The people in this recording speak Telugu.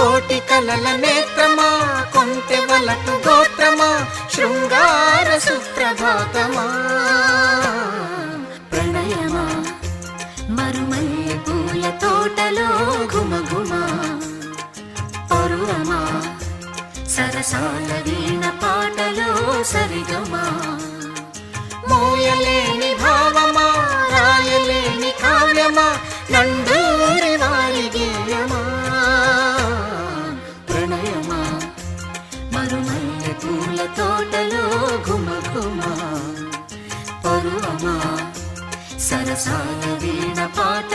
కోటి కలల నేత్రమా కొంటె వలపు గోత్రమా శృంగార సుప్రభాతమా ప్రణయమా మరుమల్లె పూల తోటలో ఘుమఘుమా పరువమా సరసాల వీణ పాటలో సరిగమా మోయలేని భావమా రాయలేని కావ్యమా నండూరి వారి గేయమా ప్రణయమా మరుమల్లె పూల తోటలో ఘుమఘుమా పరువమా సరసాల వీణ పాట